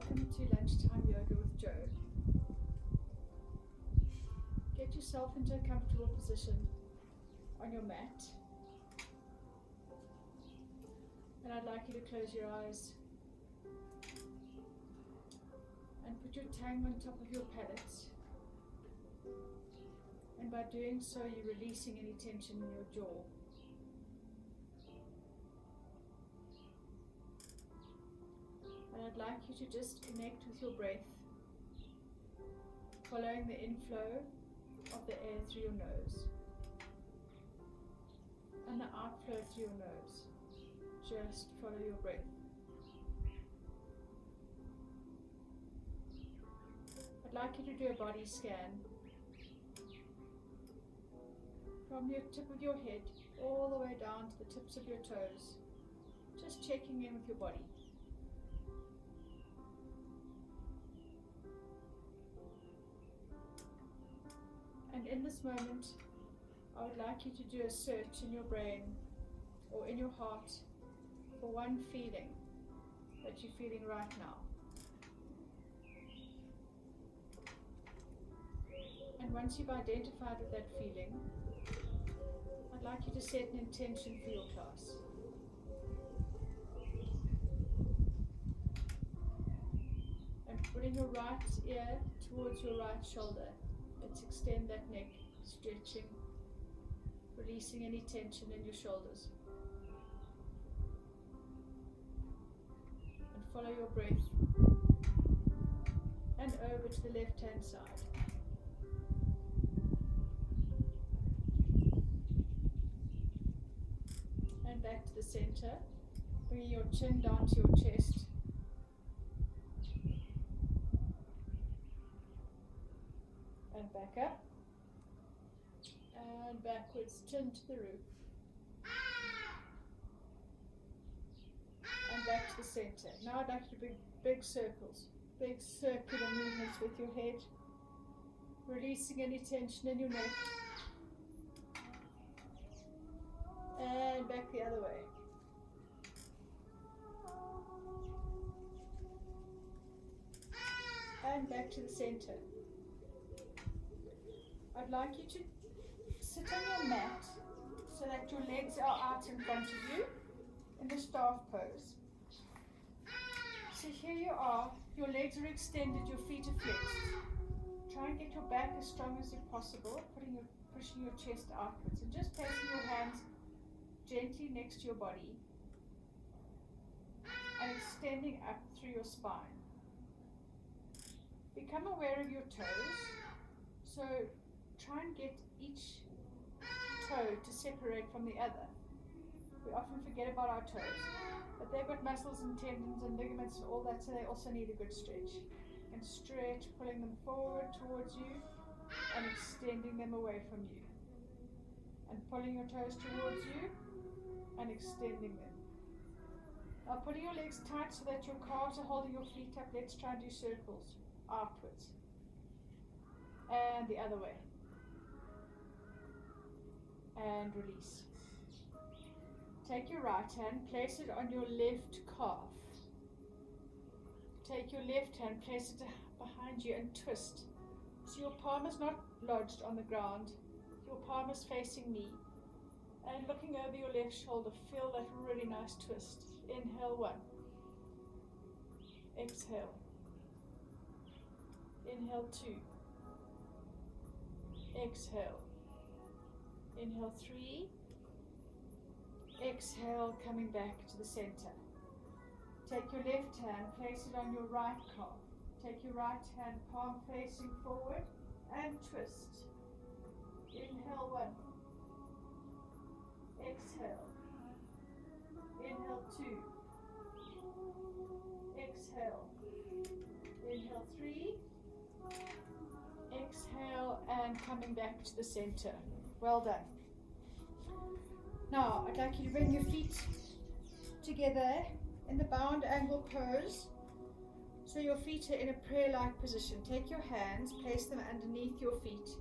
welcome to Lunchtime Yoga with Joe. Get yourself into a comfortable position on your mat. And I'd like you to close your eyes and put your tongue on top of your palate. And by doing so, you're releasing any tension in your jaw. And I'd like you to just connect with your breath, following the inflow of the air through your nose and the outflow through your nose. Just follow your breath. I'd like you to do a body scan from your tip of your head all the way down to the tips of your toes, just checking in with your body. And in this moment, I would like you to do a search in your brain or in your heart for one feeling that you're feeling right now. And once you've identified with that feeling, I'd like you to set an intention for your class. And putting your right ear towards your right shoulder. Let's extend that neck, stretching, releasing any tension in your shoulders. And follow your breath. And over to the left-hand side. And back to the center, bringing your chin down to your chest. And back up. And backwards, chin to the roof. And back to the center. Now I'd like you to do big circles, big circular movements with your head, releasing any tension in your neck. And back the other way. And back to the center. I'd like you to sit on your mat so that your legs are out in front of you in the staff pose. So here you are, your legs are extended, your feet are flexed. Try and get your back as strong as possible, pushing your chest outwards, and just placing your hands gently next to your body and extending up through your spine. Become aware of your toes. So try and get each toe to separate from the other. We often forget about our toes, but they've got muscles and tendons and ligaments and all that, so they also need a good stretch. And stretch, pulling them forward towards you and extending them away from you. And pulling your toes towards you and extending them. Now putting your legs tight so that your calves are holding your feet up. Let's try and do circles outwards. And the other way. And release. Take your right hand, place it on your left calf. Take your left hand, place it behind you and twist. So your palm is not lodged on the ground. Your palm is facing me. And looking over your left shoulder, feel that really nice twist. Inhale, 1. Exhale. Inhale, 2. Exhale. Inhale, 3. Exhale, coming back to the center. Take your left hand, place it on your right calf. Take your right hand, palm facing forward, and twist. Inhale, 1. Exhale. Inhale, 2. Exhale. Inhale, 3. Exhale, and coming back to the center. Well done. Now, I'd like you to bring your feet together in the bound angle pose. So your feet are in a prayer-like position. Take your hands, place them underneath your feet.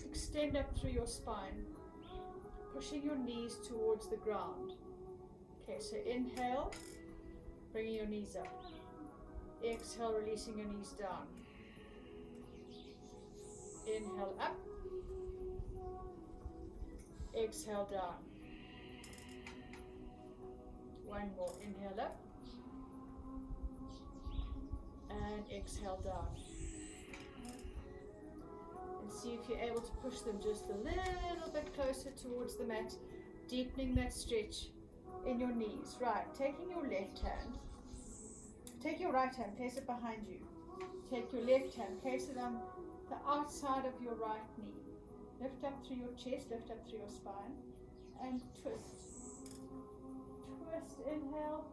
Extend up through your spine, pushing your knees towards the ground. Okay, so inhale, bringing your knees up. Exhale, releasing your knees down. Inhale up. Exhale down. One more. Inhale up. And exhale down. And see if you're able to push them just a little bit closer towards the mat, deepening that stretch in your knees. Right, taking your left hand, take your right hand, place it behind you. Take your left hand, place it on the outside of your right knee. Lift up through your chest, lift up through your spine, and twist. Twist, inhale.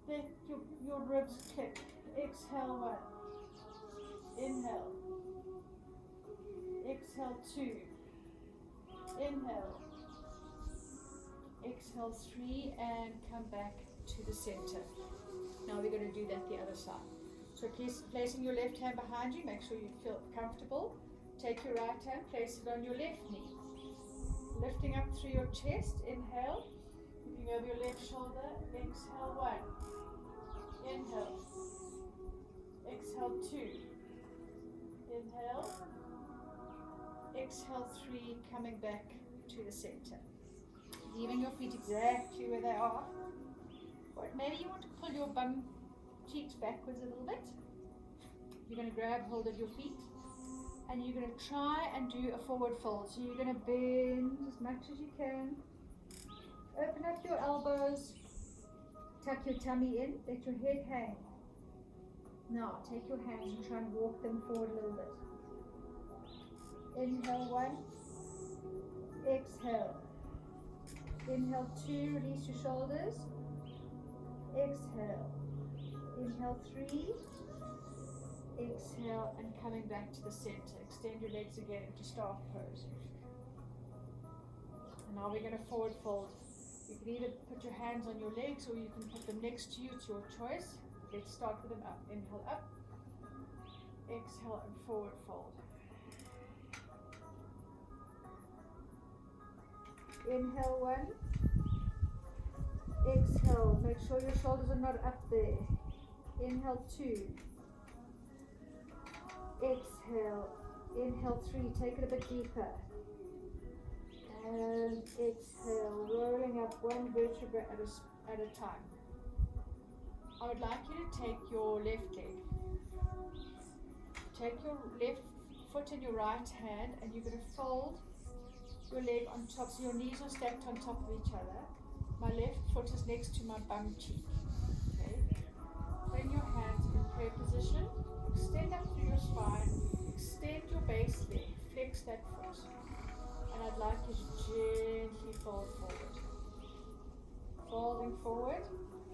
Let your ribs click. Exhale, one. Inhale. Exhale, two. Inhale. Exhale, three, and come back to the center. Now we're going to do that the other side. So placing your left hand behind you, make sure you feel comfortable. Take your right hand, place it on your left knee. Lifting up through your chest, inhale. Looking over your left shoulder, exhale, one. Inhale. Exhale, two. Inhale. Exhale, three, coming back to the center. Leaving your feet exactly where they are. But maybe you want to pull your bum cheeks backwards a little bit. You're going to grab hold of your feet and you're going to try and do a forward fold. So you're going to bend as much as you can. Open up your elbows. Tuck your tummy in. Let your head hang. Now take your hands and try and walk them forward a little bit. Inhale, one. Exhale. Inhale, two. Release your shoulders. Exhale. Inhale, three. Exhale, and coming back to the center. Extend your legs again into staff pose. And now we're going to forward fold. You can either put your hands on your legs or you can put them next to you. It's your choice. Let's start with them up. Inhale, up. Exhale, and forward fold. Inhale, one. Exhale, make sure your shoulders are not up there. Inhale, two. Exhale. Inhale, three. Take it a bit deeper. And exhale, rolling up one vertebra at a time. I would like you to take your left leg. Take your left foot in your right hand and you're going to fold your leg on top, so your knees are stacked on top of each other. My left foot is next to my bum cheek. Okay. Bring your hands in prayer position. Extend up through your spine. Extend your base leg. Flex that foot. And I'd like you to gently fold forward. Folding forward.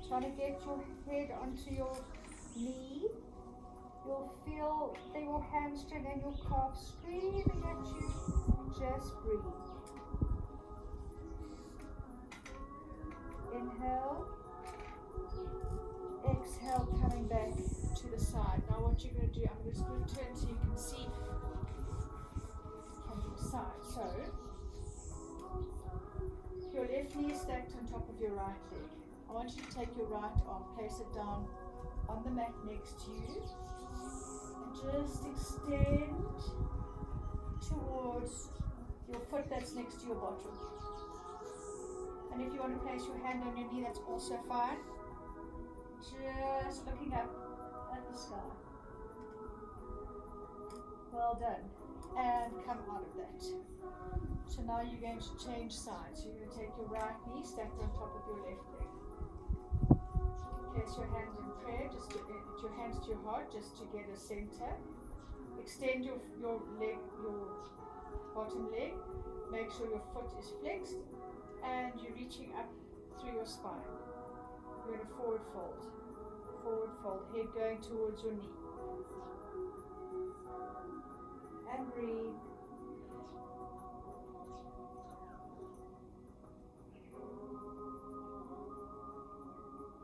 Trying to get your head onto your knee. You'll feel your hamstring and your calf screaming at you. Just breathe. Inhale. Exhale, coming back to the side. Now what you're going to do, I'm just going to turn so you can see from the side. So, your left knee is stacked on top of your right leg. I want you to take your right arm, place it down on the mat next to you. And just extend towards your foot that's next to your bottom. And if you want to place your hand on your knee, that's also fine. Just looking up at the sky. Well done. And come out of that. So now you're going to change sides. You're going to take your right knee stacked on top of your left leg. Place your hands in prayer, just to get your hands to your heart, just to get a center. Extend your leg, your bottom leg. Make sure your foot is flexed and you're reaching up through your spine. You're going to forward fold. Forward fold, head going towards your knee. And breathe.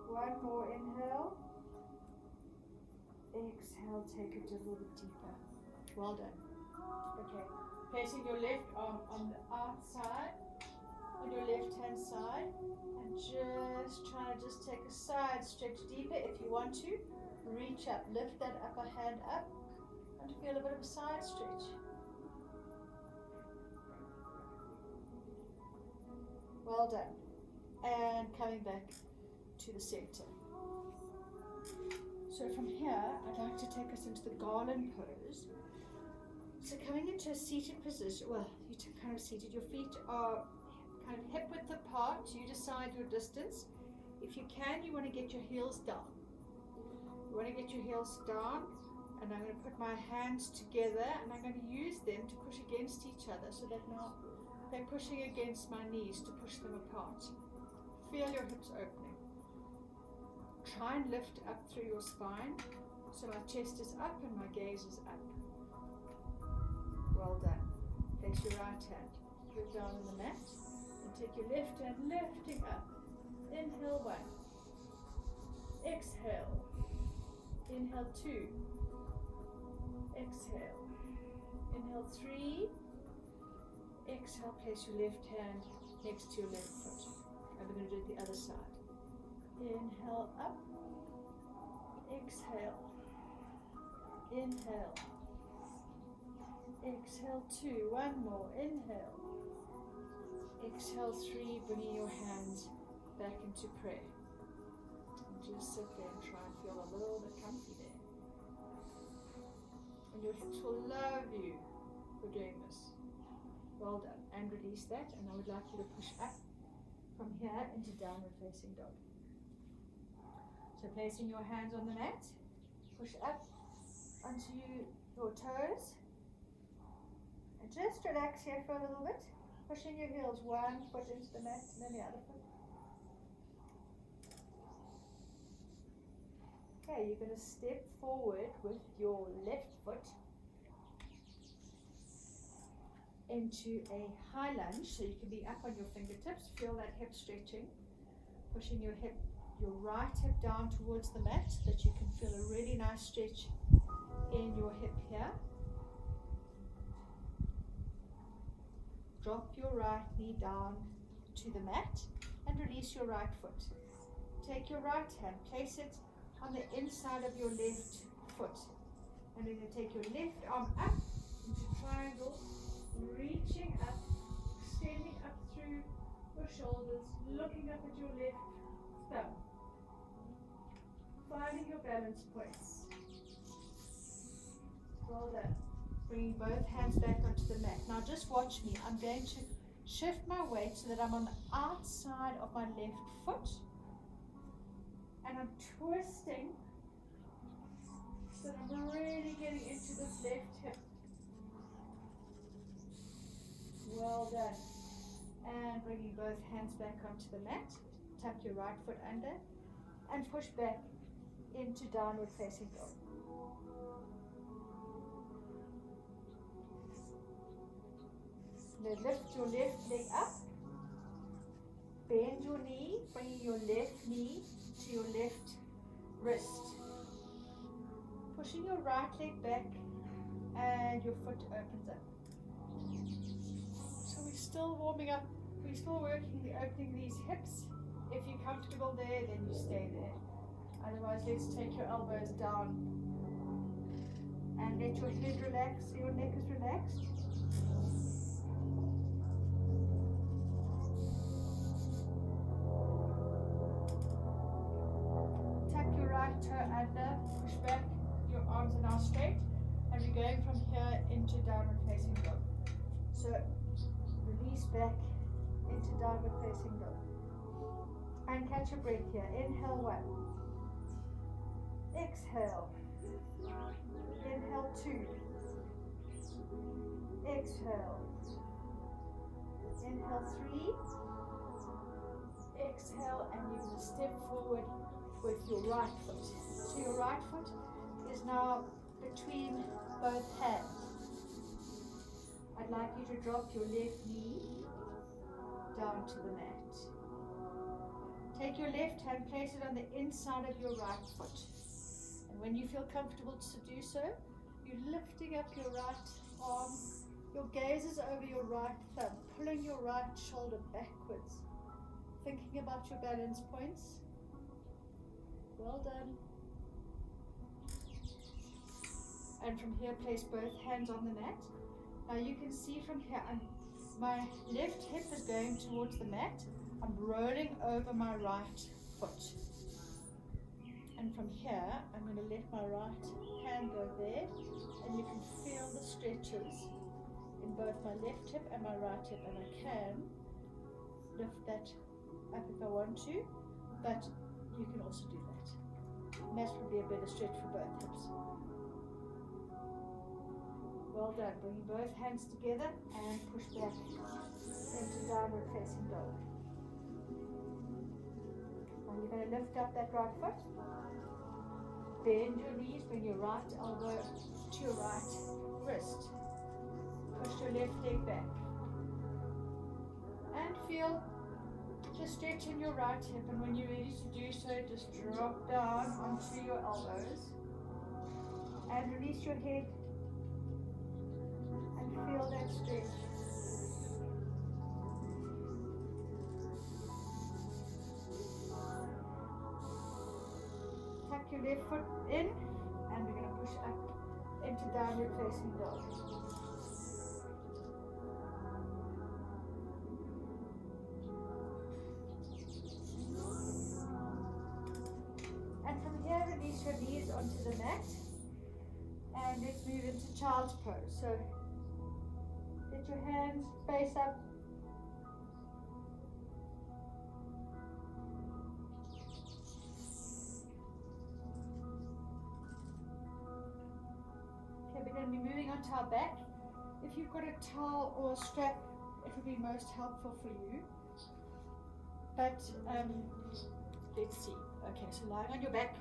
One more inhale. Exhale, take it a little bit deeper. Well done. Okay, placing your left arm on the outside, on your left hand side and just try to just take a side stretch deeper. If you want to, reach up, lift that upper hand up and feel a bit of a side stretch. Well done. And coming back to the center. So from here, I'd like to take us into the garland pose. So coming into a seated position, well, you're kind of seated, your feet are kind of hip width apart, you decide your distance. If you can, you want to get your heels down. You want to get your heels down, and I'm going to put my hands together, and I'm going to use them to push against each other, so that now they're pushing against my knees to push them apart. Feel your hips opening. Try and lift up through your spine, so my chest is up and my gaze is up. Well done. Place your right hand, put it down on the mat, and take your left hand, lifting up. Inhale 1. Exhale. Inhale 2. Exhale. Inhale 3. Exhale, place your left hand next to your left foot. And we're going to do it the other side. Inhale up. Exhale. Inhale. Exhale 2, 1 more, inhale. Exhale 3, bringing your hands back into prayer. And just sit there and try and feel a little bit comfy there. And your hips will love you for doing this. Well done. And release that, and I would like you to push up from here into downward facing dog. So placing your hands on the mat, push up onto your toes. And just relax here for a little bit, pushing your heels 1 foot into the mat and then the other foot. Okay, you're going to step forward with your left foot into a high lunge, so you can be up on your fingertips. Feel that hip stretching, pushing your right hip down towards the mat so that you can feel a really nice stretch in your hip here. Drop your right knee down to the mat and release your right foot. Take your right hand, place it on the inside of your left foot. And then you take your left arm up into triangle, reaching up, extending up through your shoulders, looking up at your left thumb. Finding your balance points. Well done. Bringing both hands back onto the mat. Now just watch me. I'm going to shift my weight so that I'm on the outside of my left foot. And I'm twisting so that I'm really getting into this left hip. Well done. And bringing both hands back onto the mat. Tuck your right foot under and push back into downward facing dog. Now lift your left leg up, bend your knee, bringing your left knee to your left wrist. Pushing your right leg back and your foot opens up. So we're still warming up, we're still working the opening these hips. If you're comfortable there, then you stay there. Otherwise, let's take your elbows down and let your head relax, so your neck is relaxed. Toe under, push back, your arms are now straight, and we're going from here into downward facing dog. So release back into downward facing dog. And catch your breath here. Inhale 1. Exhale. Inhale 2. Exhale. Inhale 3. Exhale, and you're going to step forward with your right foot. So your right foot is now between both hands. I'd like you to drop your left knee down to the mat. Take your left hand, place it on the inside of your right foot. And when you feel comfortable to do so, you're lifting up your right arm. Your gaze is over your right thumb, pulling your right shoulder backwards thinking about your balance points. Well done. And from here, place both hands on the mat. Now you can see from here, my left hip is going towards the mat. I'm rolling over my right foot. And from here, I'm going to let my right hand go there. And you can feel the stretches in both my left hip and my right hip. And I can lift that up if I want to, but you can also do that. And that's probably a better stretch for both hips. Well done. Bring both hands together and push back into downward facing dog. Now you're going to lift up that right foot. Bend your knees, bring your right elbow to your right wrist. Push your left leg back. And feel the stretch in your right hip. And when you're ready to do so, just drop down onto your elbows. And release your head. Feel that stretch. Tuck your left foot in, and we're going to push up into downward facing dog. And from here, release your knees onto the mat, and let's move into child's pose. So get your hands face up. Okay, we're going to be moving on to our back. If you've got a towel or a strap, it will be most helpful for you. But let's see. Okay, so lying on your back.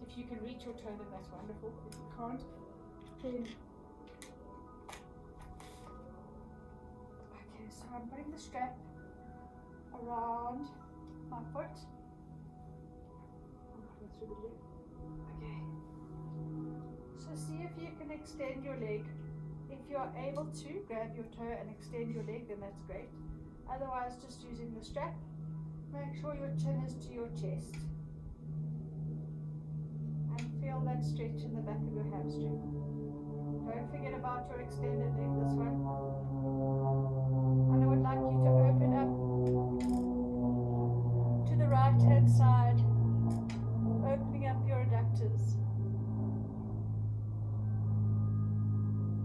If you can reach your toe, then that's wonderful. If you can't, then so I'm putting the strap around my foot. Okay. So see if you can extend your leg. If you're able to, grab your toe and extend your leg, then that's great. Otherwise, just using the strap. Make sure your chin is to your chest. And feel that stretch in the back of your hamstring. Don't forget about your extended leg, this one. And I would like you to open up to the right hand side, opening up your adductors.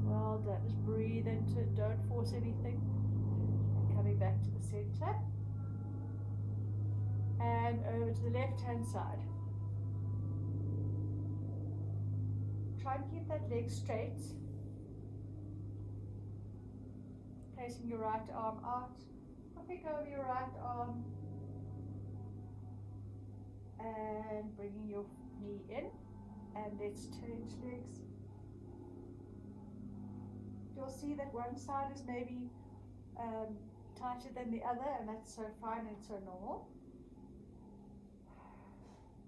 Well done. Just breathe into it, don't force anything. And coming back to the center. And over to the left hand side. Try and keep that leg straight. Placing your right arm out, hopping over your right arm, and bringing your knee in, and let's change legs. You'll see that one side is maybe tighter than the other, and that's so fine and so normal.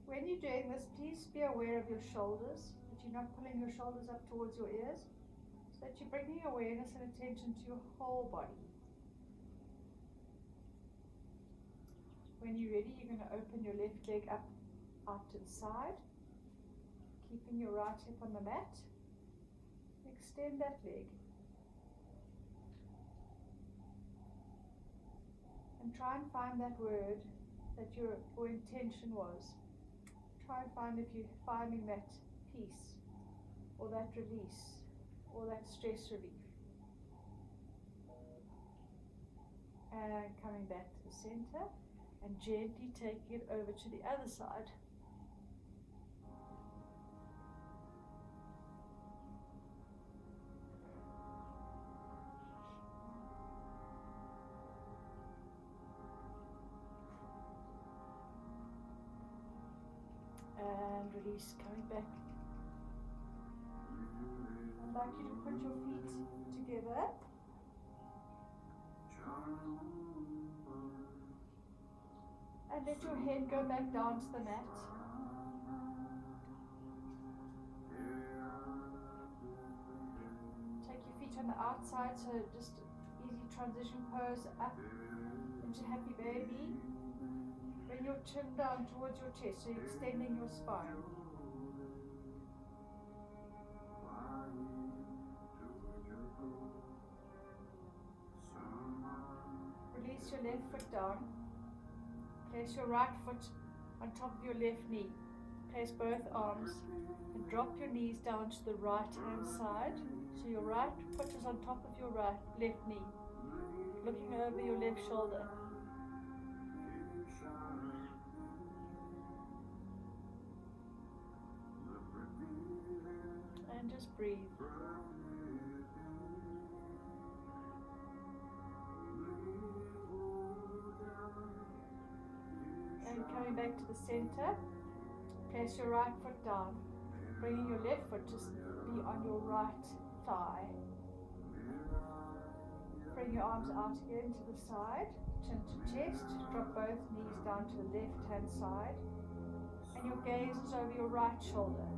When you're doing this, please be aware of your shoulders, that you're not pulling your shoulders up towards your ears, so that you're bringing awareness and attention to your whole body. When you're ready, you're going to open your left leg up out to the side, keeping your right hip on the mat. Extend that leg. And try and find that word that your intention was. Try and find if you're finding that peace, or that release, or that stress relief. And coming back to the center, and gently taking it over to the other side. And release, coming back. I'd like you to put your feet together. And let your head go back down to the mat. Take your feet on the outside, so just easy transition pose up into happy baby. Bring your chin down towards your chest, so you're extending your spine. Release your left foot down. Place your right foot on top of your left knee. Place both arms and drop your knees down to the right hand side. So your right foot is on top of your left knee, looking over your left shoulder. And just breathe. And coming back to the center, place your right foot down, bringing your left foot to be on your right thigh. Bring your arms out again to the side, chin to chest, drop both knees down to the left hand side, and your gaze is over your right shoulder.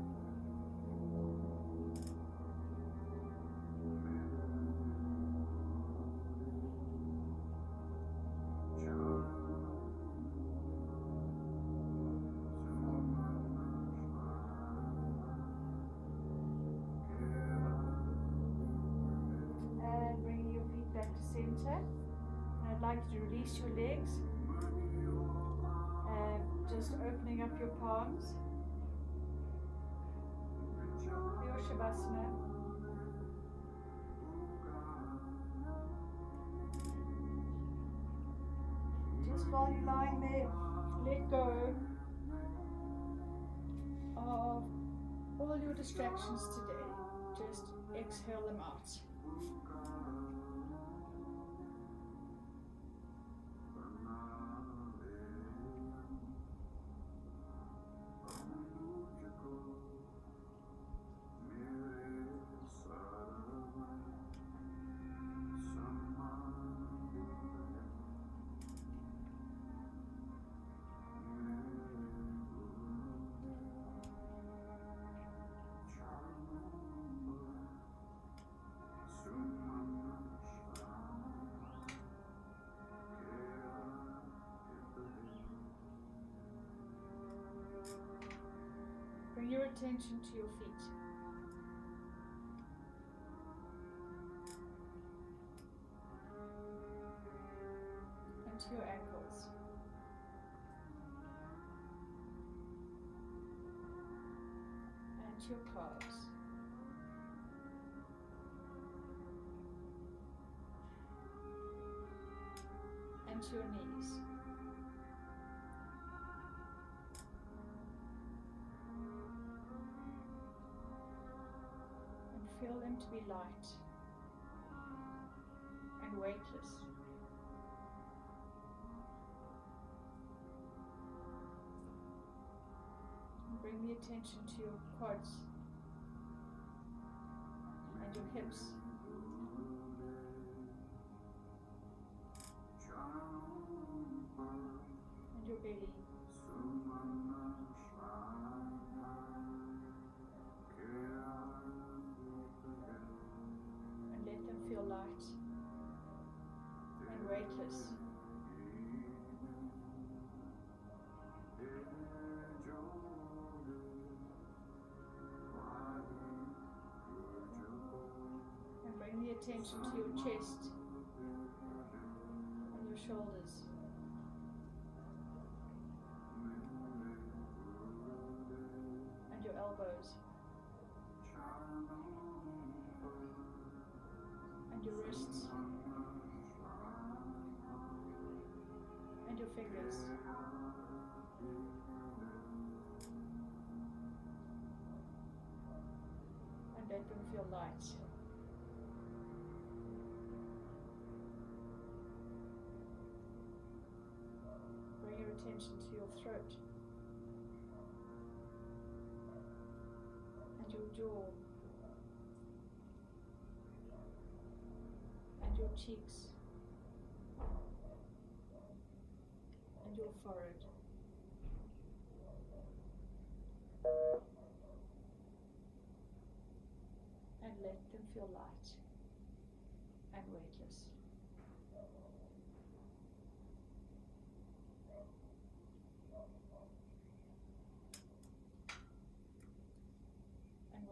Center. And I'd like you to release your legs and just opening up your palms. Your Shavasana. Just while you're lying there, let go of all your distractions today. Just exhale them out. Bring your attention to your feet. And to your ankles. And to your calves. And to your knees. Feel them to be light and weightless. And bring the attention to your quads and your hips. And your belly. Feel light and weightless. And bring the attention to your chest and your shoulders. And your elbows. Your wrists and your fingers and let them feel light. Bring your attention to your throat and your jaw. Your cheeks and your forehead and let them feel light and weightless.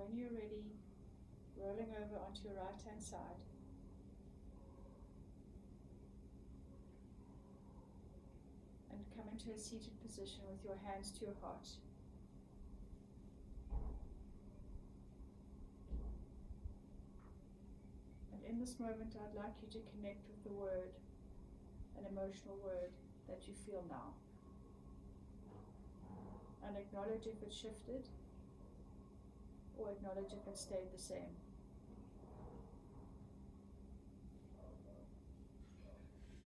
when you're ready, rolling over onto your right hand side. And come into a seated position with your hands to your heart. And in this moment, I'd like you to connect with the word, an emotional word that you feel now. And acknowledge if it shifted, or acknowledge if it stayed the same.